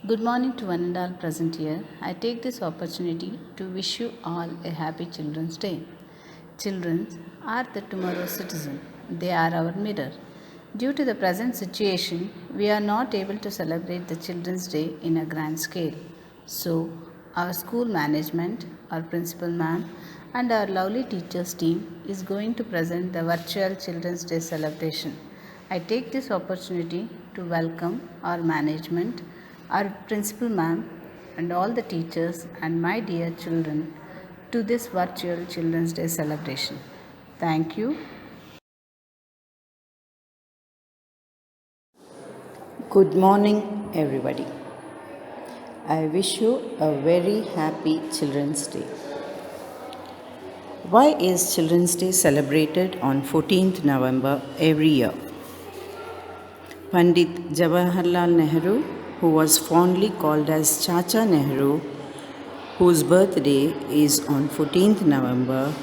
Good morning to one and all present here. I take this opportunity to wish you all a happy Children's Day. Children are the tomorrow's citizen. They are our mirror. Due to the present situation, we are not able to celebrate the Children's Day in a grand scale. So, our school management, our principal ma'am, and our lovely teachers team is going to present the virtual Children's Day celebration. I take this opportunity to welcome our management, our principal ma'am, and all the teachers and my dear children to this virtual Children's Day celebration. Thank you. Good morning, everybody. I wish you a very happy Children's Day. Why is Children's Day celebrated on 14th November every year? Pandit Jawaharlal Nehru, who was fondly called as Chacha Nehru, whose birthday is on 14th November,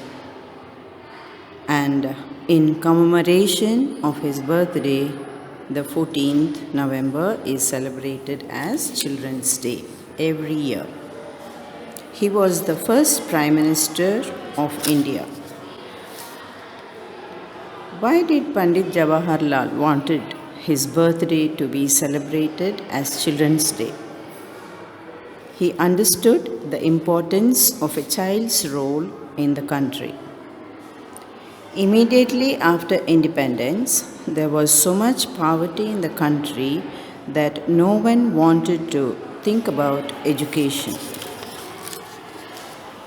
and in commemoration of his birthday, the 14th November is celebrated as Children's Day every year. He was the first Prime Minister of India. Why did Pandit Jawaharlal wanted his birthday to be celebrated as Children's Day? He understood the importance of a child's role in the country. Immediately after independence, there was so much poverty in the country that no one wanted to think about education.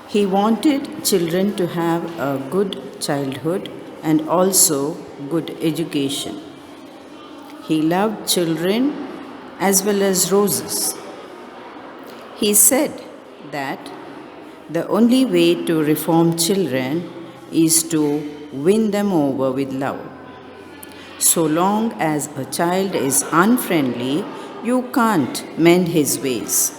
He wanted children to have a good childhood and also good education. He loved children as well as roses. He said that the only way to reform children is to win them over with love. So long as a child is unfriendly, you can't mend his ways.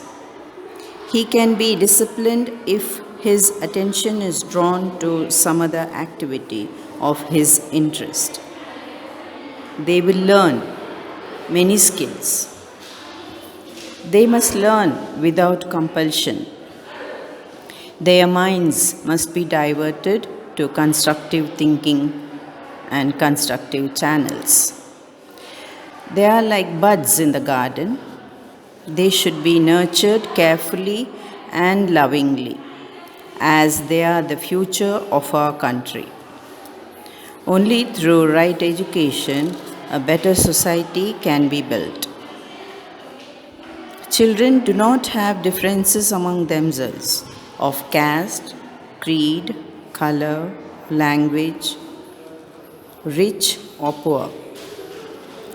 He can be disciplined if his attention is drawn to some other activity of his interest. They will learn many skills. They must learn without compulsion. Their minds must be diverted to constructive thinking and constructive channels. They are like buds in the garden. They should be nurtured carefully and lovingly, as they are the future of our country. Only through right education, a better society can be built. Children do not have differences among themselves of caste, creed, color, language, rich or poor.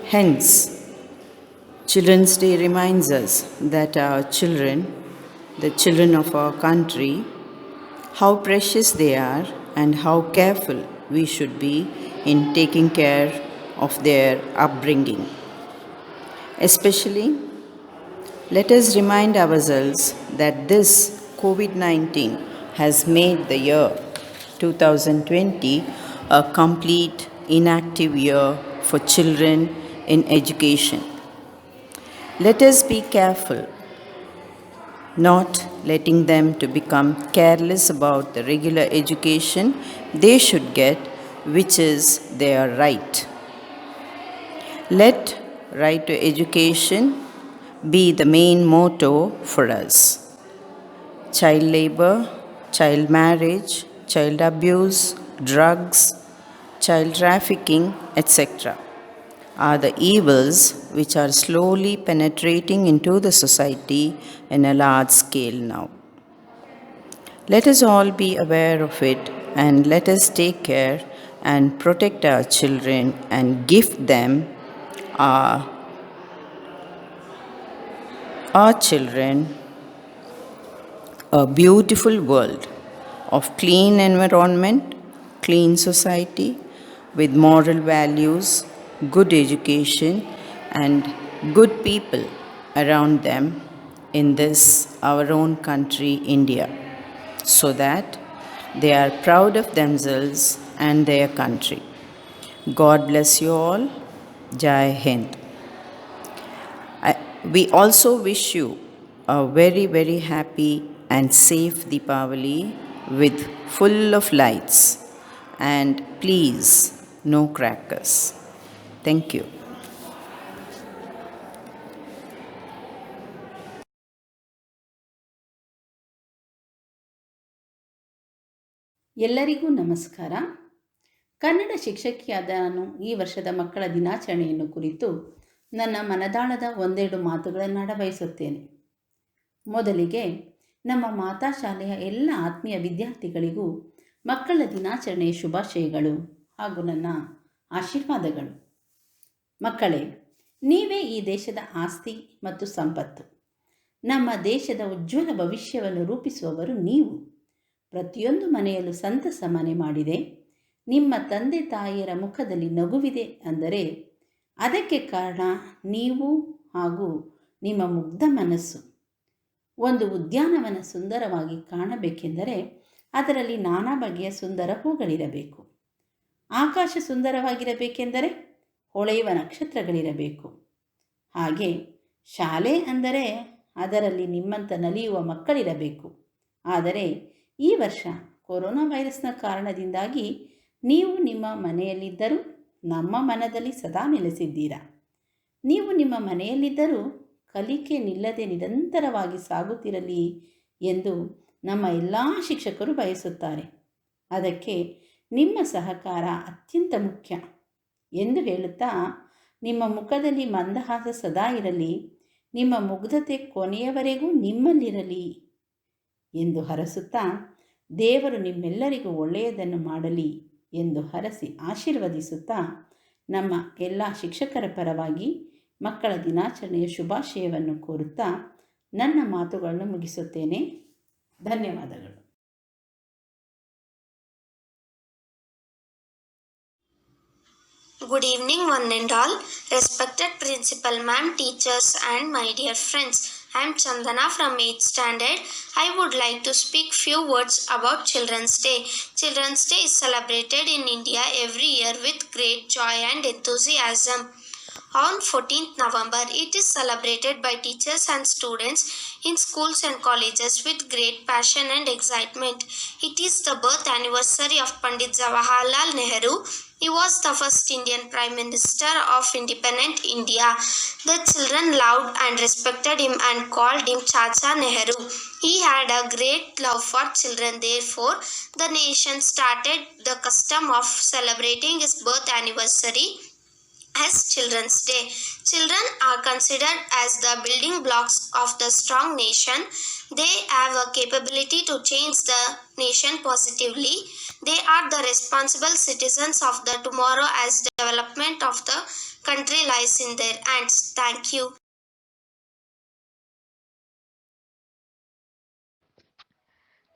Hence, Children's Day reminds us that our children, the children of our country, how precious they are and how careful we should be in taking care of their upbringing. Especially, let us remind ourselves that this COVID-19 has made the year 2020 a complete inactive year for children in education. Let us be careful, not letting them to become careless about the regular education they should get, which is their right. Let right to education be the main motto for us. Child labor, child marriage, child abuse, drugs, child trafficking, etc. are the evils which are slowly penetrating into the society in a large scale now. Let us all be aware of it and let us take care and protect our children and gift them our children a beautiful world of clean environment, clean society with moral values, good education, and good people around them in this our own country, India, so that they are proud of themselves and their country. God bless you all. Jai Hind. We also wish you a very, very happy and safe Deepavali with full of lights. And please, no crackers. Thank you. ಎಲ್ಲರಿಗೂ ನಮಸ್ಕಾರ. ಕನ್ನಡ ಶಿಕ್ಷಕಿಯಾದ ನಾನು ಈ ವರ್ಷದ ಮಕ್ಕಳ ದಿನಾಚರಣೆಯನ್ನು ಕುರಿತು ನನ್ನ ಮನದಾಳದ ಒಂದೆರಡು ಮಾತುಗಳನ್ನಾಡ ಬಯಸುತ್ತೇನೆ. ಮೊದಲಿಗೆ ನಮ್ಮ ಮಾತಾ ಶಾಲೆಯ ಎಲ್ಲ ಆತ್ಮೀಯ ವಿದ್ಯಾರ್ಥಿಗಳಿಗೂ ಮಕ್ಕಳ ದಿನಾಚರಣೆಯ ಶುಭಾಶಯಗಳು ಹಾಗೂ ನನ್ನ ಆಶೀರ್ವಾದಗಳು. ಮಕ್ಕಳೇ, ನೀವೇ ಈ ದೇಶದ ಆಸ್ತಿ ಮತ್ತು ಸಂಪತ್ತು. ನಮ್ಮ ದೇಶದ ಉಜ್ವಲ ಭವಿಷ್ಯವನ್ನು ರೂಪಿಸುವವರು ನೀವು. ಪ್ರತಿಯೊಂದು ಮನೆಯಲ್ಲೂ ಸಂತಸ ಮನೆ ಮಾಡಿದೆ. ನಿಮ್ಮ ತಂದೆ ತಾಯಿಯರ ಮುಖದಲ್ಲಿ ನಗುವಿದೆ ಅಂದರೆ ಅದಕ್ಕೆ ಕಾರಣ ನೀವು ಹಾಗೂ ನಿಮ್ಮ ಮುಗ್ಧ ಮನಸ್ಸು. ಒಂದು ಉದ್ಯಾನವನ ಸುಂದರವಾಗಿ ಕಾಣಬೇಕೆಂದರೆ ಅದರಲ್ಲಿ ನಾನಾ ಬಗೆಯ ಸುಂದರ ಹೂಗಳಿರಬೇಕು. ಆಕಾಶ ಸುಂದರವಾಗಿರಬೇಕೆಂದರೆ ಹೊಳೆಯುವ ನಕ್ಷತ್ರಗಳಿರಬೇಕು. ಹಾಗೆ ಶಾಲೆ ಅಂದರೆ ಅದರಲ್ಲಿ ನಿಮ್ಮಂಥ ನಲಿಯುವ ಮಕ್ಕಳಿರಬೇಕು. ಆದರೆ ಈ ವರ್ಷ ಕೊರೋನಾ ವೈರಸ್ನ ಕಾರಣದಿಂದಾಗಿ ನೀವು ನಿಮ್ಮ ಮನೆಯಲ್ಲಿದ್ದರೂ ನಮ್ಮ ಮನದಲ್ಲಿ ಸದಾ ನೆಲೆಸಿದ್ದೀರಾ. ನೀವು ನಿಮ್ಮ ಮನೆಯಲ್ಲಿದ್ದರೂ ಕಲಿಕೆ ನಿಲ್ಲದೆ ನಿರಂತರವಾಗಿ ಸಾಗುತ್ತಿರಲಿ ಎಂದು ನಮ್ಮ ಎಲ್ಲ ಶಿಕ್ಷಕರು ಬಯಸುತ್ತಾರೆ. ಅದಕ್ಕೆ ನಿಮ್ಮ ಸಹಕಾರ ಅತ್ಯಂತ ಮುಖ್ಯ ಎಂದು ಹೇಳುತ್ತಾ, ನಿಮ್ಮ ಮುಖದಲ್ಲಿ ಮಂದಹಾಸ ಸದಾ ಇರಲಿ, ನಿಮ್ಮ ಮುಗ್ಧತೆ ಕೊನೆಯವರೆಗೂ ನಿಮ್ಮಲ್ಲಿರಲಿ ಎಂದು ಹರಸುತ್ತಾ, ದೇವರು ನಿಮ್ಮೆಲ್ಲರಿಗೂ ಒಳ್ಳೆಯದನ್ನು ಮಾಡಲಿ ಎಂದು ಹರಸಿ ಆಶೀರ್ವದಿಸುತ್ತಾ, ನಮ್ಮ ಎಲ್ಲ ಶಿಕ್ಷಕರ ಪರವಾಗಿ ಮಕ್ಕಳ ದಿನಾಚರಣೆಯ ಶುಭಾಶಯವನ್ನು ಕೋರುತ್ತಾ ನನ್ನ ಮಾತುಗಳನ್ನು ಮುಗಿಸುತ್ತೇನೆ. ಧನ್ಯವಾದಗಳು. Good evening, one and all. Respected Principal Ma'am, teachers, and my dear friends. I am Chandana from 8th standard. I would like to speak few words about Children's Day. Children's Day is celebrated in India every year with great joy and enthusiasm. On 14th November, it is celebrated by teachers and students in schools and colleges with great passion and excitement. It is the birth anniversary of Pandit Jawaharlal Nehru. He was the first Indian Prime Minister of independent India. The children loved and respected him and called him Chacha Nehru. He had a great love for children. Therefore, the nation started the custom of celebrating his birth anniversary as Children's Day. Children are considered as the building blocks of the strong nation. They have a capability to change the nation positively. They are the responsible citizens of the tomorrow as development of the country lies in their hands. Thank you.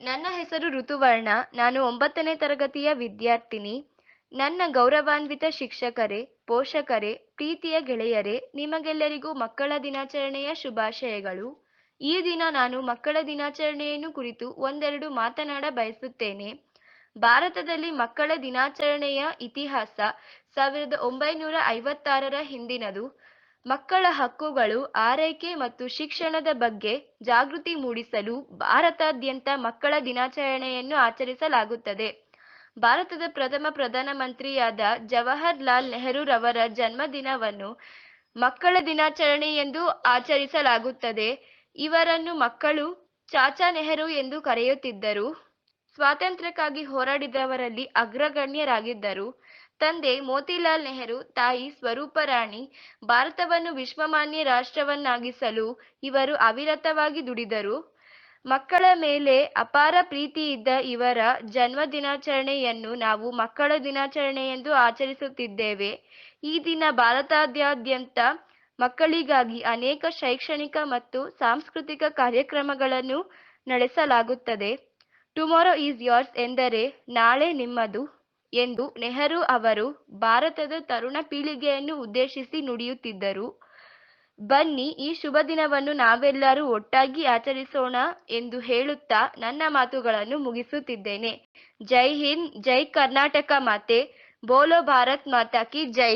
ನನ್ನ ಹೆಸರು ಋತುವರ್ಣ. ನಾನು 9ನೇ ತರಗತಿಯ ವಿದ್ಯಾರ್ಥಿನಿ. ನನ್ನ ಗೌರವಾನ್ವಿತ ಶಿಕ್ಷಕರೇ, ಪೋಷಕರೇ, ಪ್ರೀತಿಯ ಗೆಳೆಯರೇ, ನಿಮಗೆಲ್ಲರಿಗೂ ಮಕ್ಕಳ ದಿನಾಚರಣೆಯ ಶುಭಾಶಯಗಳು. ಈ ದಿನ ನಾನು ಮಕ್ಕಳ ದಿನಾಚರಣೆಯನ್ನು ಕುರಿತು ಒಂದೆರಡು ಮಾತನಾಡ ಬಯಸುತ್ತೇನೆ. ಭಾರತದಲ್ಲಿ ಮಕ್ಕಳ ದಿನಾಚರಣೆಯ ಇತಿಹಾಸ 1956ರ ಹಿಂದಿನದು. ಮಕ್ಕಳ ಹಕ್ಕುಗಳು, ಆರೈಕೆ ಮತ್ತು ಶಿಕ್ಷಣದ ಬಗ್ಗೆ ಜಾಗೃತಿ ಮೂಡಿಸಲು ಭಾರತಾದ್ಯಂತ ಮಕ್ಕಳ ದಿನಾಚರಣೆಯನ್ನು ಆಚರಿಸಲಾಗುತ್ತದೆ. ಭಾರತದ ಪ್ರಥಮ ಪ್ರಧಾನಮಂತ್ರಿಯಾದ ಜವಾಹರ್ಲಾಲ್ ನೆಹರೂರವರ ಜನ್ಮದಿನವನ್ನು ಮಕ್ಕಳ ದಿನಾಚರಣೆ ಎಂದು ಆಚರಿಸಲಾಗುತ್ತದೆ. ಇವರನ್ನು ಮಕ್ಕಳು ಚಾಚಾ ನೆಹರು ಎಂದು ಕರೆಯುತ್ತಿದ್ದರು. ಸ್ವಾತಂತ್ರ್ಯಕ್ಕಾಗಿ ಹೋರಾಡಿದವರಲ್ಲಿ ಅಗ್ರಗಣ್ಯರಾಗಿದ್ದರು. ತಂದೆ ಮೋತಿಲಾಲ್ ನೆಹರು, ತಾಯಿ ಸ್ವರೂಪರಾಣಿ. ಭಾರತವನ್ನು ವಿಶ್ವಮಾನ್ಯ ರಾಷ್ಟ್ರವನ್ನಾಗಿಸಲು ಇವರು ಅವಿರತವಾಗಿ ದುಡಿದರು. ಮಕ್ಕಳ ಮೇಲೆ ಅಪಾರ ಪ್ರೀತಿ ಇದ್ದ ಇವರ ಜನ್ಮ ದಿನಾಚರಣೆಯನ್ನು ನಾವು ಮಕ್ಕಳ ದಿನಾಚರಣೆ ಎಂದು ಆಚರಿಸುತ್ತಿದ್ದೇವೆ. ಈ ದಿನ ಭಾರತಾದ್ಯಂತ ಮಕ್ಕಳಿಗಾಗಿ ಅನೇಕ ಶೈಕ್ಷಣಿಕ ಮತ್ತು ಸಾಂಸ್ಕೃತಿಕ ಕಾರ್ಯಕ್ರಮಗಳನ್ನು ನಡೆಸಲಾಗುತ್ತದೆ. ಟುಮಾರೋ ಈಸ್ ಯೋರ್ಸ್ ಎಂದರೆ ನಾಳೆ ನಿಮ್ಮದು ಎಂದು ನೆಹರು ಅವರು ಭಾರತದ ತರುಣ ಪೀಳಿಗೆಯನ್ನು ಉದ್ದೇಶಿಸಿ ನುಡಿಯುತ್ತಿದ್ದರು. ಬನ್ನಿ, ಈ ಶುಭ ದಿನವನ್ನು ನಾವೆಲ್ಲರೂ ಒಟ್ಟಾಗಿ ಆಚರಿಸೋಣ ಎಂದು ಹೇಳುತ್ತಾ ನನ್ನ ಮಾತುಗಳನ್ನು ಮುಗಿಸುತ್ತಿದ್ದೇನೆ. ಜೈ ಹಿಂದ್, ಜೈ ಕರ್ನಾಟಕ ಮಾತೆ, ಬೋಲೋ ಭಾರತ್ ಮಾತಾ ಕಿ ಜೈ.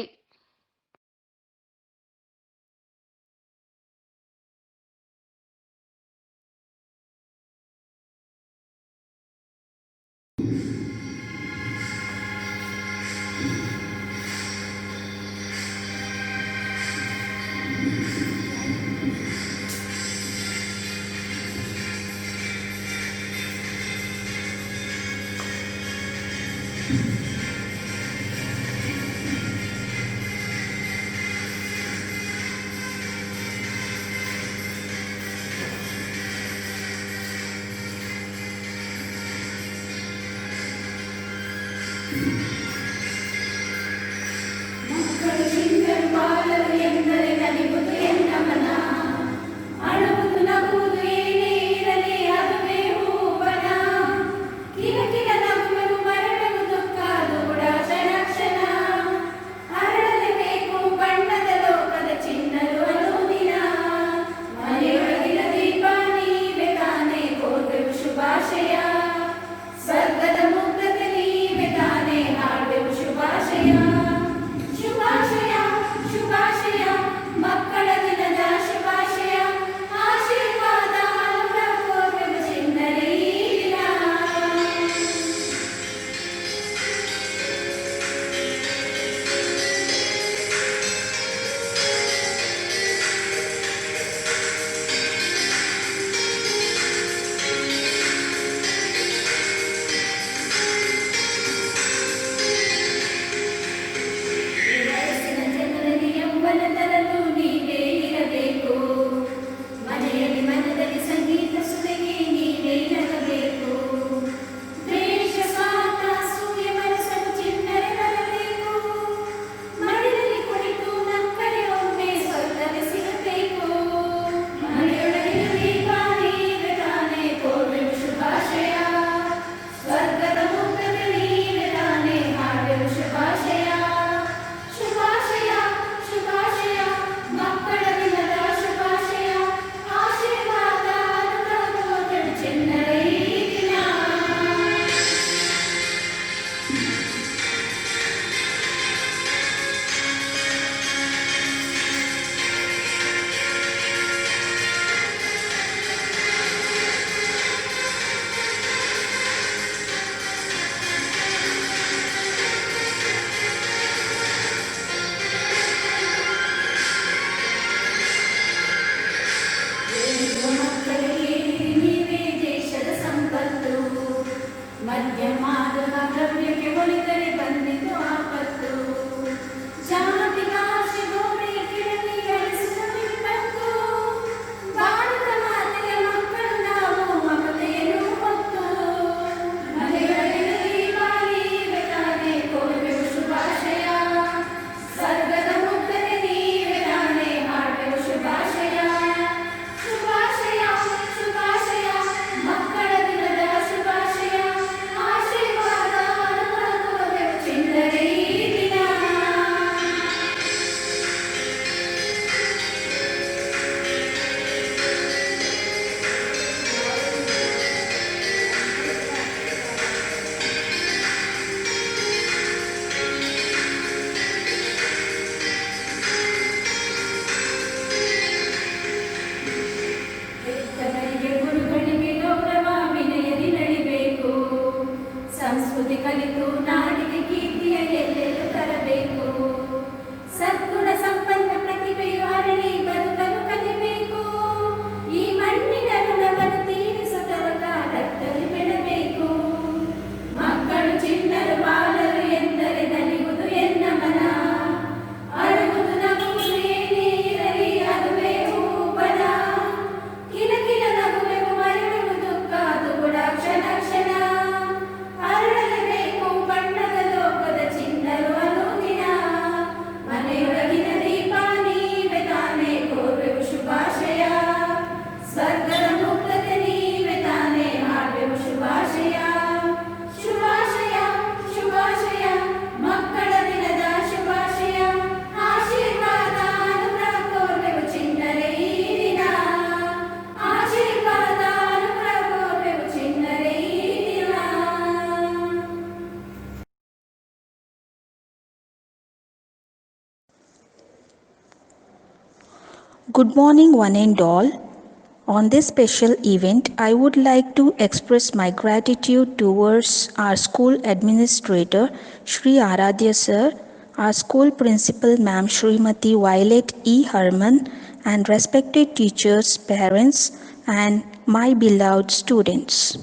Good morning, one and all. On this special event, I would like to express my gratitude towards our school administrator, Shri Aradhya Sir, our school principal, Ma'am Srimati Violet E. Herman, and respected teachers, parents, and my beloved students.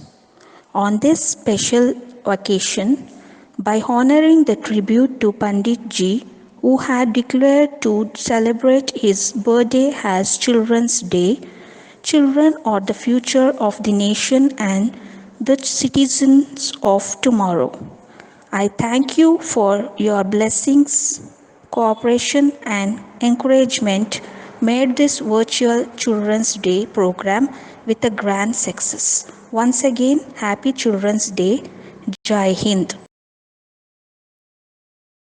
On this special occasion, by honoring the tribute to Pandit Ji, who had declared to celebrate his birthday as Children's Day, children are the future of the nation and the citizens of tomorrow. I thank you for your blessings, cooperation, and encouragement made this virtual Children's Day program with a grand success. Once again, happy Children's Day. Jai Hind.